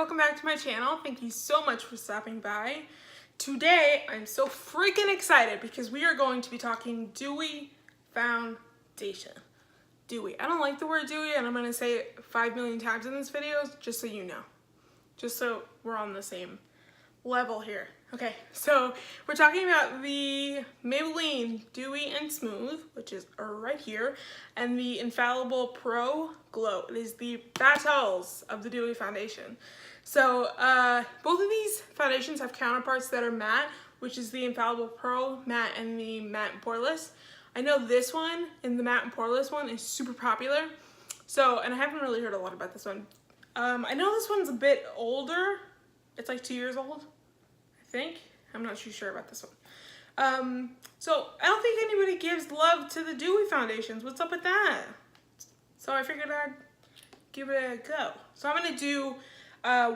welcome back to my channel. Thank you so much for stopping by. Today, I'm so freaking excited because we are going to be talking Dewey foundation. Dewey. I don't like the word Dewey, and I'm going to say it 5 million times in this video, just so you know. Just so we're on the same level here. Okay, so we're talking about the Maybelline Dewy and Smooth, which is right here, and the Infallible Pro Glow. It is the battles of the Dewy foundation. So both of these foundations have counterparts that are matte, which is the Infallible Pro Matte and the Matte and Poreless. I know this one, and the Matte and Poreless one, is super popular. So, and I haven't really heard a lot about this one. I know this one's a bit older. It's like 2 years old. I think. I'm not too sure about this one. So I don't think anybody gives love to the Dewy foundations. What's up with that? So I figured I'd give it a go. So I'm gonna do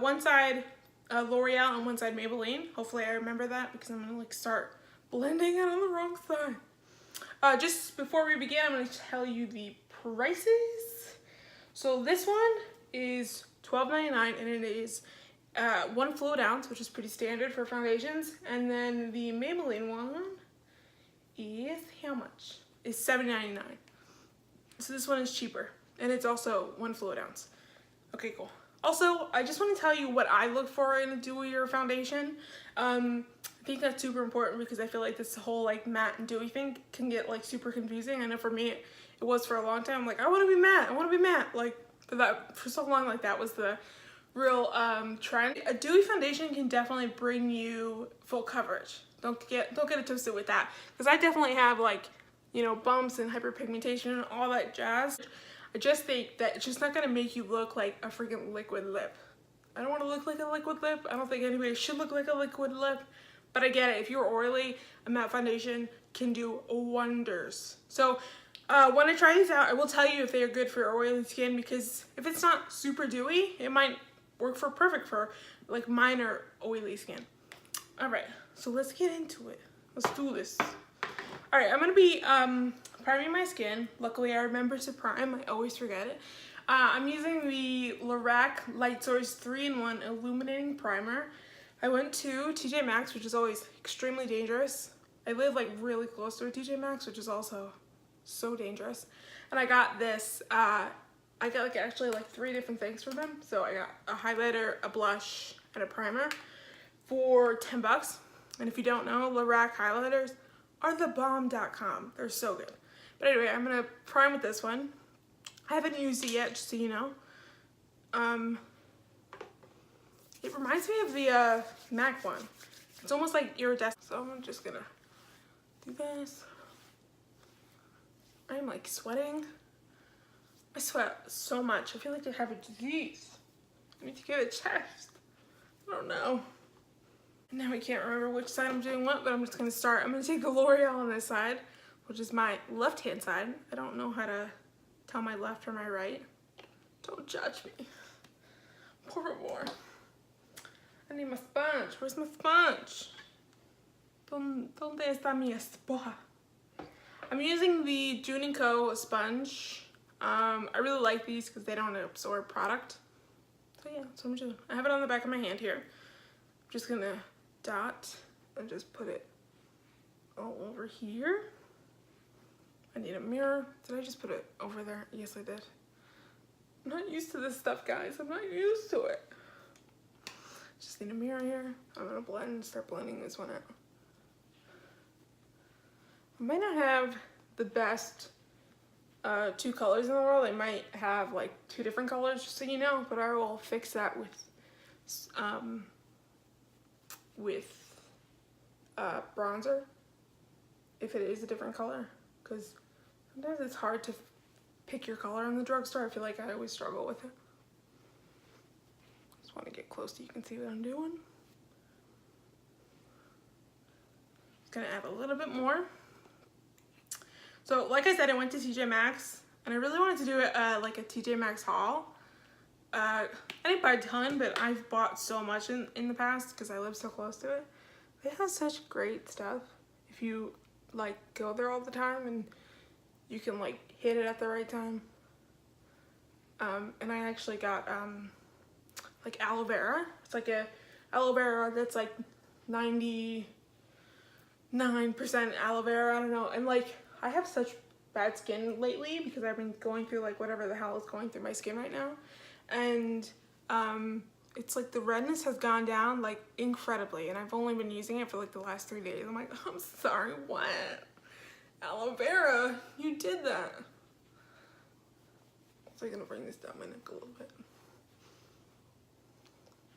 one side L'Oreal and one side Maybelline. Hopefully I remember that because I'm gonna start blending it on the wrong side. Just before we begin, I'm gonna tell you the prices. So this one is $12.99 and it is 1 fluid ounce, which is pretty standard for foundations, and then the Maybelline one is how much? Is $7.99. So this one is cheaper, and it's also 1 fluid ounce. Okay, cool. Also, I just want to tell you what I look for in a dewy or foundation. I think that's super important because I feel like this whole matte and dewy thing can get super confusing. I know for me it was for a long time. I'm like, I want to be matte. I want to be matte. For so long, that was the real trend. A dewy foundation can definitely bring you full coverage. Don't get it twisted with that, because I definitely have bumps and hyperpigmentation and all that jazz. I just think that it's just not gonna make you look like a freaking liquid lip. I don't want to look like a liquid lip. I don't think anybody should look like a liquid lip, but I get it. If you're oily, a matte foundation can do wonders. So when I try these out, I will tell you if they are good for oily skin, because if it's not super dewy, it might work perfect for minor oily skin. All right, so let's get into it. Let's do this. All right, I'm gonna be priming my skin. Luckily, I remember to prime. I always forget it. I'm using the Lorac Light Source 3-in-1 Illuminating Primer. I went to TJ Maxx, which is always extremely dangerous. I live really close to a TJ Maxx, which is also so dangerous. And I got this. I got actually 3 different things from them. So I got a highlighter, a blush, and a primer for $10. And if you don't know, Lorac highlighters are thebomb.com. They're so good. But anyway, I'm gonna prime with this one. I haven't used it yet, just so you know. It reminds me of the MAC one. It's almost like iridescent. So I'm just gonna do this. I'm sweating. I sweat so much. I feel like I have a disease. I need to get a test. I don't know. And now I can't remember which side I'm doing what, but I'm just gonna start. I'm gonna take the L'Oreal on this side, which is my left-hand side. I don't know how to tell my left from my right. Don't judge me. Por favor. I need my sponge. Where's my sponge? Donde está mi esponja? I'm using the June & Co. sponge. I really like these because they don't absorb product. So yeah, that's what I'm doing. I have it on the back of my hand here. I'm just gonna dot and just put it all over here. I need a mirror. Did I just put it over there? Yes, I did. I'm not used to this stuff, guys. I'm not used to it. Just need a mirror here. I'm gonna start blending this one out. I might not have the best 2 colors in the world. I might have 2 different colors, just so you know, but I will fix that with bronzer if it is a different color, because sometimes it's hard to pick your color in the drugstore. I feel like I always struggle with it. Just want to get close so you can see what I'm doing. Just gonna add a little bit more. So like I said, I went to TJ Maxx, and I really wanted to do a TJ Maxx haul. I didn't buy a ton, but I've bought so much in the past because I live so close to it. They have such great stuff if you go there all the time, and you can hit it at the right time. And I actually got like aloe vera. It's like a aloe vera that's like 99% aloe vera, I don't know. And like, I have such bad skin lately because I've been going through like whatever the hell is going through my skin right now. And it's like the redness has gone down like incredibly, and I've only been using it for like the last 3 days. I'm like, I'm sorry, what? Aloe vera, you did that. So I'm gonna bring this down my neck a little bit.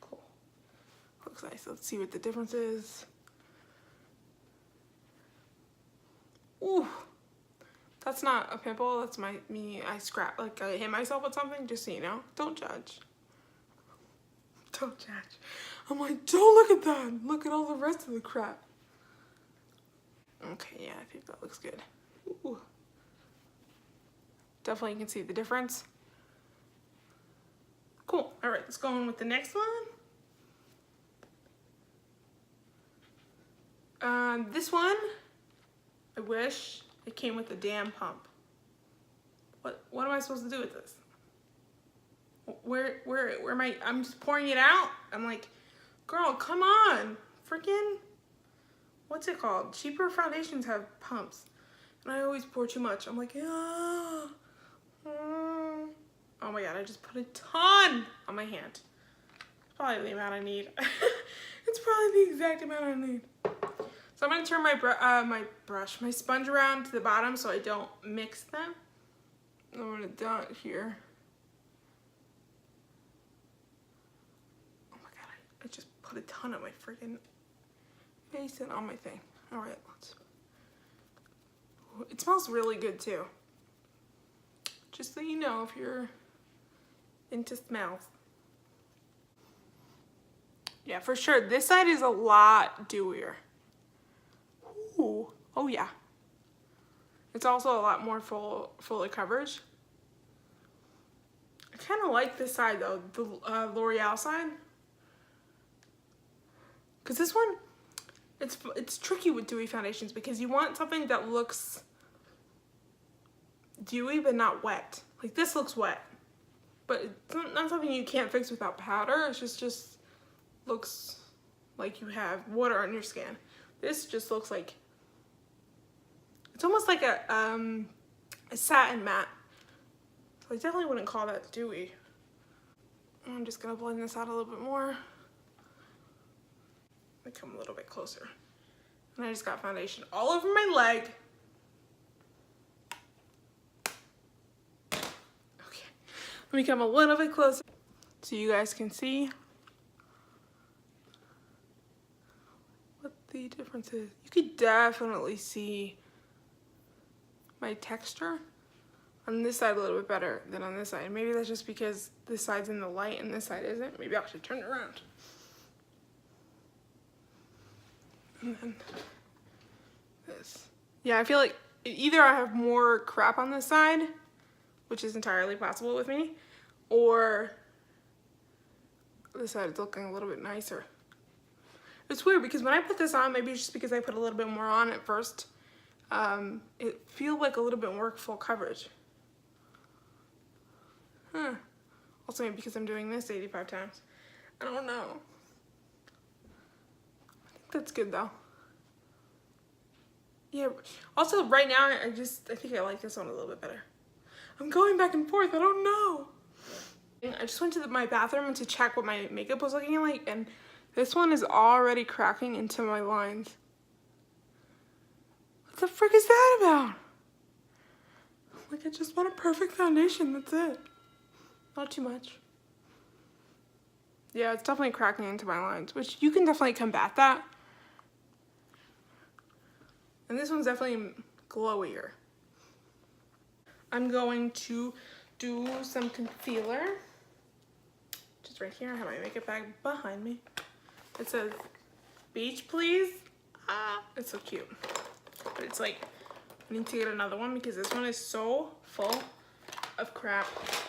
Cool. Looks nice. Let's see what the difference is. Ooh, that's not a pimple. That's me. I like I hit myself with something. Just so you know, don't judge. Don't judge. I'm like, don't look at that. Look at all the rest of the crap. Okay, yeah, I think that looks good. Ooh. Definitely you can see the difference. Cool. All right, let's go on with the next one. This one, I wish it came with a damn pump. What am I supposed to do with this? Where am I? I'm just pouring it out. I'm like, girl, come on. Freaking, what's it called? Cheaper foundations have pumps. And I always pour too much. I'm like, oh my God, I just put a ton on my hand. It's probably the amount I need. It's probably the exact amount I need. So I'm gonna turn my sponge around to the bottom so I don't mix them. I'm gonna dot here. I just put a ton of my freaking face in on my thing. All right, it smells really good too. Just so you know, if you're into smells. Yeah, for sure. This side is a lot dewier. Ooh, oh yeah. It's also a lot more full of coverage. I kind of like this side though, the L'Oreal side. Because this one, it's tricky with dewy foundations because you want something that looks dewy but not wet. Like this looks wet, but it's not something you can't fix without powder. It just looks like you have water on your skin. This just looks like, it's almost like a satin matte. So I definitely wouldn't call that dewy. I'm just gonna blend this out a little bit more. Come a little bit closer. And I just got foundation all over my leg. Okay, let me come a little bit closer so you guys can see what the difference is. You could definitely see my texture on this side a little bit better than on this side. Maybe that's just because this side's in the light and this side isn't. Maybe I should turn it around. And then this. Yeah, I feel like either I have more crap on this side, which is entirely possible with me, or this side is looking a little bit nicer. It's weird because when I put this on, maybe it's just because I put a little bit more on at first, it feels like a little bit more full coverage. Huh. Also maybe because I'm doing this 85 times. I don't know. That's good though. Yeah, also right now I think I like this one a little bit better. I'm going back and forth, I don't know. I just went to my bathroom to check what my makeup was looking like, and this one is already cracking into my lines. What the frick is that about? Like, I just want a perfect foundation, that's it. Not too much. Yeah, it's definitely cracking into my lines, which you can definitely combat that. And this one's definitely glowier. I'm going to do some concealer. Just right here, I have my makeup bag behind me. It says, beach please. Ah, it's so cute. But it's like, I need to get another one because this one is so full of crap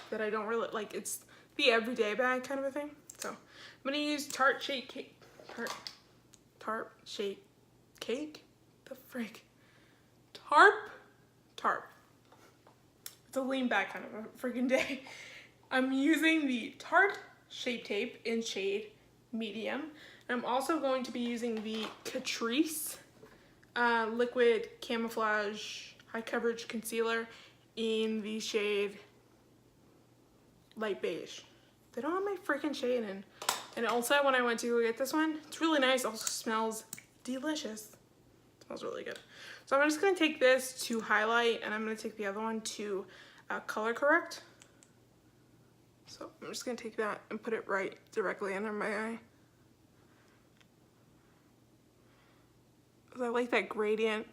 that I don't really, like, it's the everyday bag kind of a thing. So I'm gonna use Tart Shake Cake. Tart Shake Cake? The frick? Tarp. It's a lean back kind of a freaking day. I'm using the Tarte Shape Tape in shade medium. And I'm also going to be using the Catrice liquid camouflage high coverage concealer in the shade light beige. They don't have my freaking shade in. And also when I went to go get this one, it's really nice. Also smells delicious. It smells really good. So I'm just gonna take this to highlight, and I'm gonna take the other one to color correct. So I'm just gonna take that and put it right directly under my eye. I like that gradient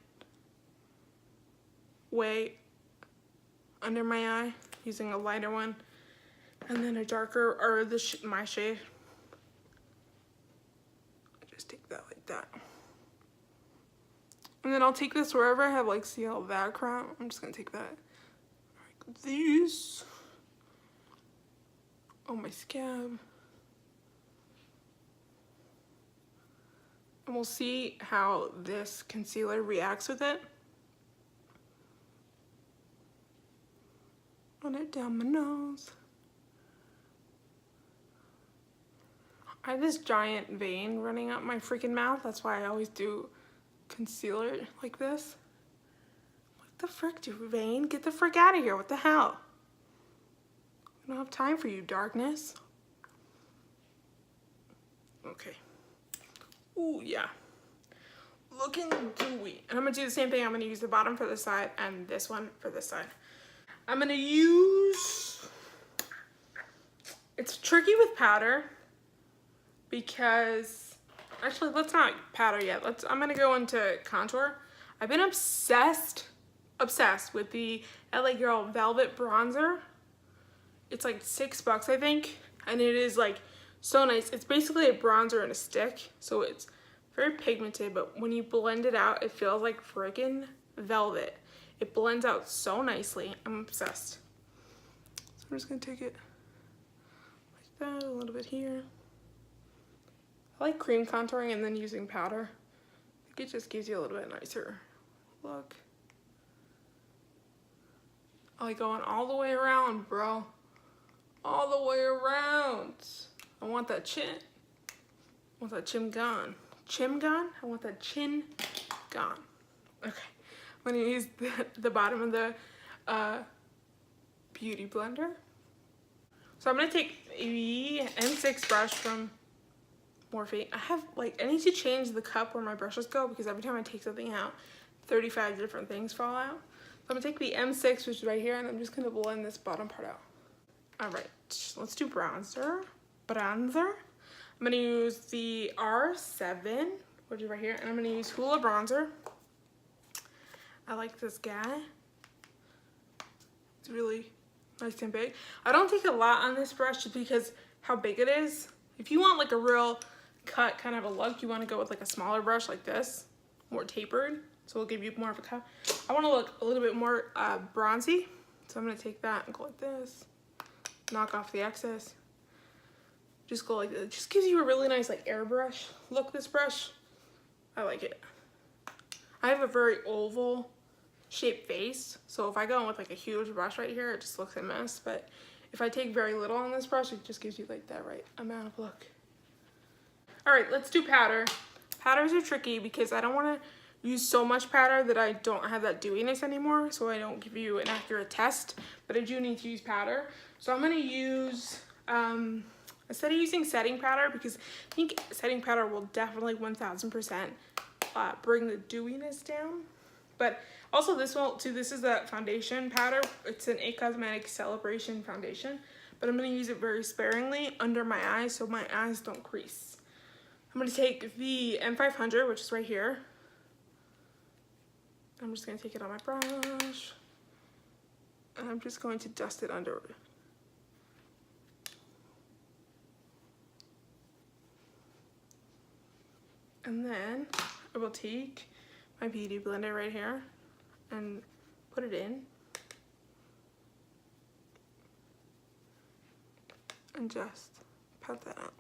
way under my eye, using a lighter one, and then a darker, or my shade. Just take that like that. And then I'll take this wherever I have, like, see all that crap? I'm just gonna take that like this on my scab. And we'll see how this concealer reacts with it. Run it down my nose. I have this giant vein running up my freaking mouth. That's why I always do concealer like this. What the frick, dude? Vein? Get the frick out of here. What the hell? I don't have time for you, darkness. Okay. Ooh, yeah. Looking dewy. And I'm gonna do the same thing. I'm gonna use the bottom for this side and this one for this side. I'm gonna use, it's tricky with powder because, actually let's not powder yet. I'm gonna go into contour. I've been obsessed with the LA Girl Velvet Bronzer. It's like $6, I think. And it is like so nice. It's basically a bronzer in a stick, so it's very pigmented, but when you blend it out, it feels like friggin' velvet. It blends out so nicely. I'm obsessed. So I'm just gonna take it like that, a little bit here. I like cream contouring and then using powder. I think it just gives you a little bit nicer look. I like going all the way around, bro. All the way around. I want that chin. I want that chin gone. Chin gone? I want that chin gone. Okay. I'm gonna use the bottom of the beauty blender. So I'm gonna take the M6 brush from Morphe. I need to change the cup where my brushes go because every time I take something out, 35 different things fall out. So I'm gonna take the M6, which is right here, and I'm just gonna blend this bottom part out. All right, let's do bronzer. I'm gonna use the R7, which is right here, and I'm gonna use Hula bronzer. I like this guy. It's really nice and big. I don't take a lot on this brush just because how big it is. If you want like a real cut kind of a look, you want to go with like a smaller brush like this, more tapered, so it'll give you more of a cut. I want to look a little bit more bronzy, so I'm gonna take that and go like this, knock off the excess. Just go like this. It just gives you a really nice like airbrush look, this brush. I like it. I have a very oval shaped face, so if I go in with like a huge brush right here, it just looks a mess. But if I take very little on this brush, it just gives you like that right amount of look. All right, let's do powder. Powders are tricky because I don't want to use so much powder that I don't have that dewiness anymore, so I don't give you an accurate test, but I do need to use powder. So I'm gonna use, instead of using setting powder, because I think setting powder will definitely 1000% bring the dewiness down. But also this one too, this is a foundation powder. It's an It Cosmetics Celebration foundation, but I'm gonna use it very sparingly under my eyes so my eyes don't crease. I'm gonna take the M500, which is right here. I'm just gonna take it on my brush, and I'm just going to dust it under. And then I will take my beauty blender right here and put it in and just pat that out.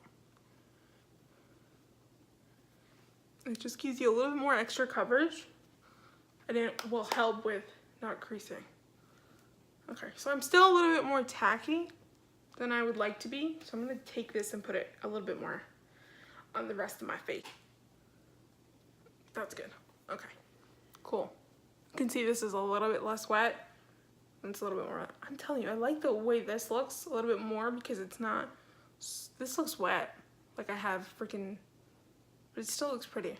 It just gives you a little bit more extra coverage and it will help with not creasing. Okay, so I'm still a little bit more tacky than I would like to be. So I'm gonna take this and put it a little bit more on the rest of my face. That's good. Okay, cool. You can see this is a little bit less wet. And it's a little bit more, I'm telling you, I like the way this looks a little bit more because it's not, this looks wet. Like I have freaking, but it still looks pretty.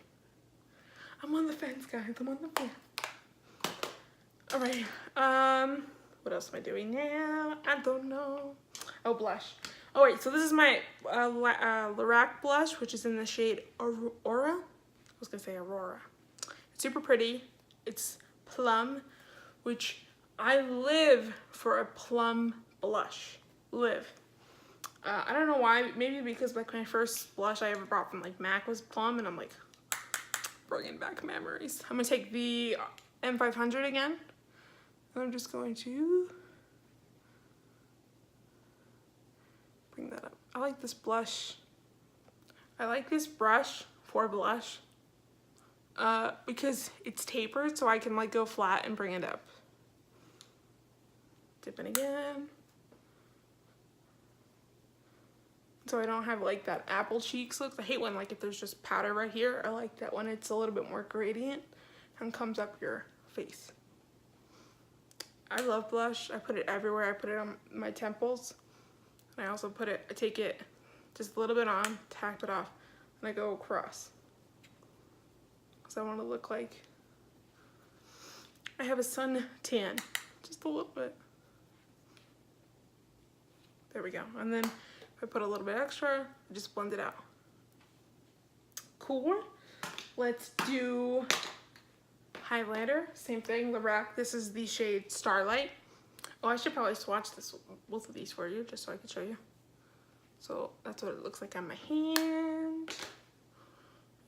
I'm on the fence, guys, I'm on the fence. All right, what else am I doing now? I don't know. Oh, blush. Oh wait, so this is my Lorac blush, which is in the shade Aurora. I was gonna say Aurora. It's super pretty. It's plum, which I live for a plum blush. Live. I don't know why. Maybe because like my first blush I ever bought from like MAC was plum, and I'm like bringing back memories. I'm gonna take the M500 again, and I'm just going to bring that up. I like this blush. I like this brush for blush because it's tapered, so I can like go flat and bring it up. Dip in again. So I don't have like that apple cheeks look. I hate when like if there's just powder right here. I like that when it's a little bit more gradient and comes up your face. I love blush. I put it everywhere. I put it on my temples. And I also put it, I take it just a little bit on, tap it off, and I go across. Because I want to look like I have a sun tan. Just a little bit. There we go. And then if I put a little bit extra, I just blend it out. Cool. Let's do highlighter. Same thing, Lorac. This is the shade Starlight. Oh, I should probably swatch both of these for you, just so I can show you. So that's what it looks like on my hand.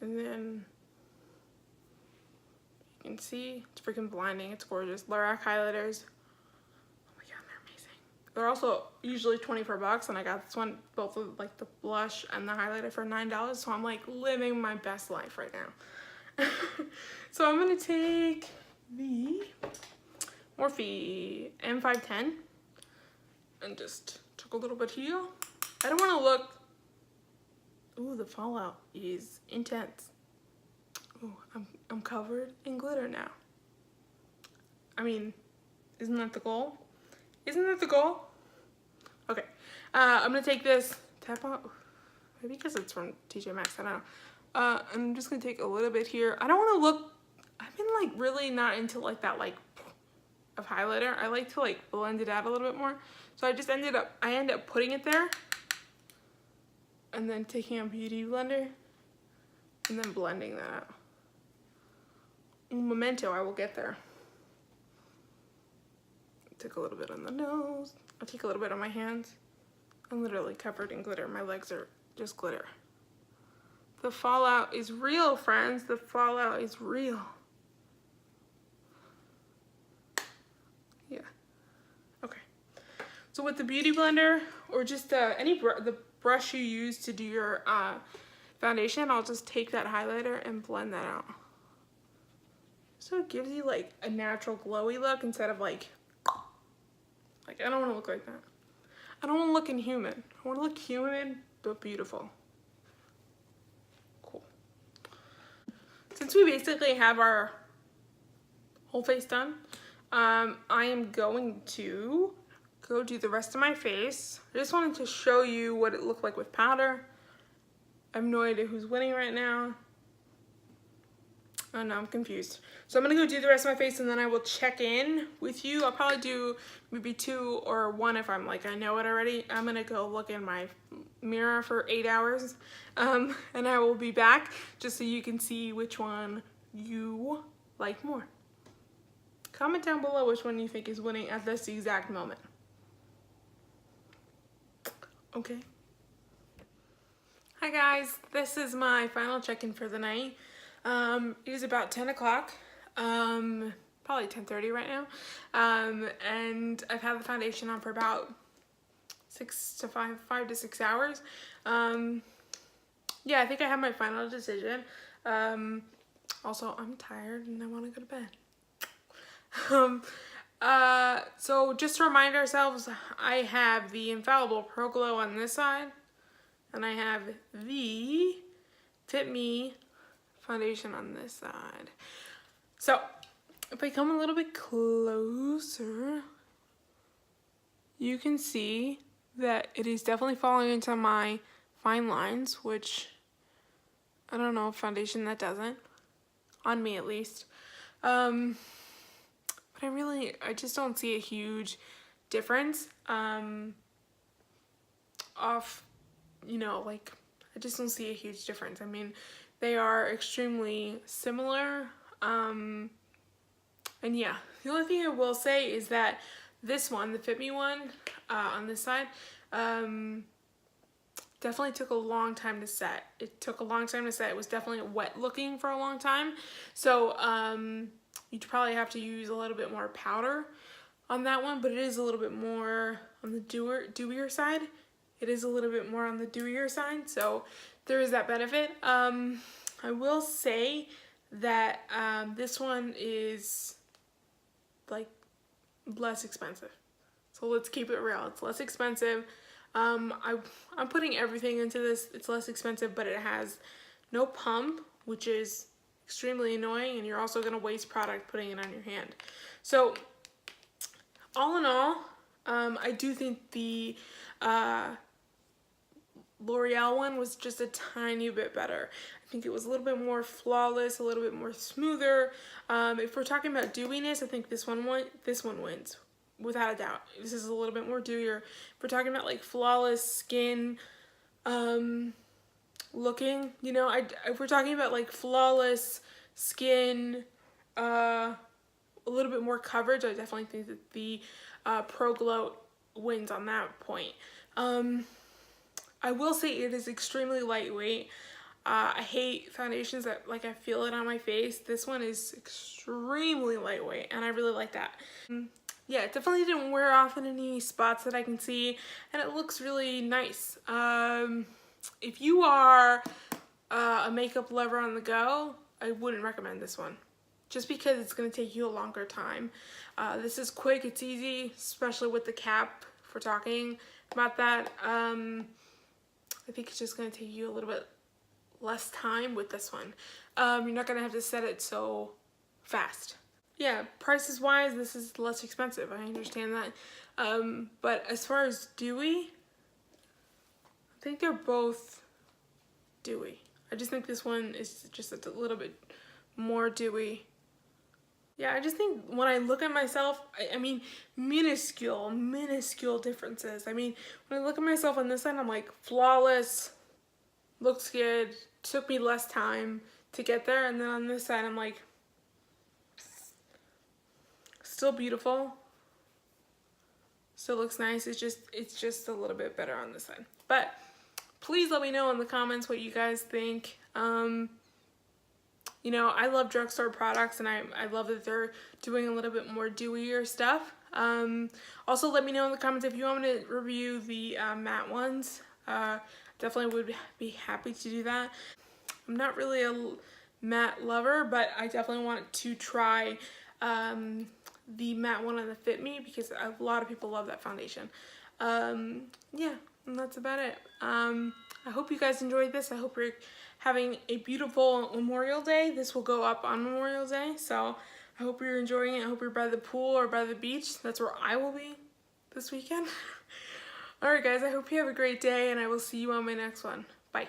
And then you can see it's freaking blinding. It's gorgeous. Lorac highlighters. They're also usually 24 bucks, and I got this one, both of like the blush and the highlighter for $9, so I'm like living my best life right now. So I'm gonna take the Morphe M510 and just took a little bit here. I don't want to look, ooh, the fallout is intense. Ooh, I'm covered in glitter now. I mean, isn't that the goal? Isn't that the goal? Okay, I'm gonna take this, tap on, maybe because it's from TJ Maxx, I don't know. I'm just gonna take a little bit here. I don't wanna look, I've been like really not into like that like of highlighter. I like to like blend it out a little bit more. So I just end up putting it there and then taking a beauty blender and then blending that out. Memento, I will get there. Take a little bit on the nose. I'll take a little bit on my hands. I'm literally covered in glitter. My legs are just glitter. The fallout is real, friends. The fallout is real. Yeah. Okay. So with the beauty blender or just the brush you use to do your foundation, I'll just take that highlighter and blend that out. So it gives you like a natural glowy look instead of like I don't want to look like that. I don't want to look inhuman. I want to look human but beautiful. Cool. Since we basically have our whole face done, I am going to go do the rest of my face. I just wanted to show you what it looked like with powder. I have no idea who's winning right now. Oh no, I'm confused. So I'm gonna go do the rest of my face and then I will check in with you. I'll probably do maybe 2 or 1 if I'm like, I know it already. I'm gonna go look in my mirror for 8 hours and I will be back just so you can see which one you like more. Comment down below which one you think is winning at this exact moment. Okay. Hi guys, this is my final check-in for the night. It is about 10 o'clock, probably 10:30 right now, and I've had the foundation on for about 5 to 6 hours. Yeah, I think I have my final decision. Also, I'm tired and I want to go to bed. So just to remind ourselves, I have the Infallible Pro Glow on this side, and I have the Fit Me foundation on this side. So if I come a little bit closer, you can see that it is definitely falling into my fine lines, which I don't know, foundation that doesn't, on me at least. But I just don't see a huge difference off, like, I just don't see a huge difference. I mean, they are extremely similar. And yeah, the only thing I will say is that this one, the Fit Me one, on this side, definitely took a long time to set. It took a long time to set. It was definitely wet looking for a long time. So you'd probably have to use a little bit more powder on that one, but it is a little bit more on the dewier side. It is a little bit more on the dewier side, so there is that benefit. I will say that this one is like less expensive. So let's keep it real. It's less expensive. I'm putting everything into this. It's less expensive, but it has no pump, which is extremely annoying, and you're also gonna waste product putting it on your hand. So all in all, I do think the L'Oreal one was just a tiny bit better. I think it was a little bit more flawless, a little bit more smoother. If we're talking about dewiness, I think this one wins. Without a doubt. This is a little bit more dewier. If we're talking about like flawless skin looking, if we're talking about like flawless skin, a little bit more coverage, I definitely think that the Pro Glow wins on that point. I will say it is extremely lightweight. I hate foundations that like I feel it on my face. This one is extremely lightweight, and I really like that. Yeah, it definitely didn't wear off in any spots that I can see, and it looks really nice. If you are a makeup lover on the go, I wouldn't recommend this one, just because it's going to take you a longer time. This is quick, it's easy, especially with the cap, if we're talking about that. I think it's just going to take you a little bit less time with this one. You're not going to have to set it so fast. Yeah, prices wise, this is less expensive. I understand that. But as far as dewy, I think they're both dewy. I just think this one is just a little bit more dewy. Yeah, I just think when I look at myself, I mean, minuscule differences. I mean, when I look at myself on this side, I'm like, flawless, looks good, took me less time to get there. And then on this side, I'm like, still beautiful, still looks nice. It's just a little bit better on this side. But please let me know in the comments what you guys think. I love drugstore products, and I love that they're doing a little bit more dewier stuff. Also, let me know in the comments if you want me to review the matte ones. Definitely would be happy to do that. I'm not really a matte lover, but I definitely want to try the matte one on the Fit Me, because a lot of people love that foundation. Yeah, and that's about it. I hope you guys enjoyed this. I hope you're having a beautiful Memorial Day. This will go up on Memorial Day, so I hope you're enjoying it. I hope you're by the pool or by the beach. That's where I will be this weekend. Alright guys, I hope you have a great day, and I will see you on my next one. Bye.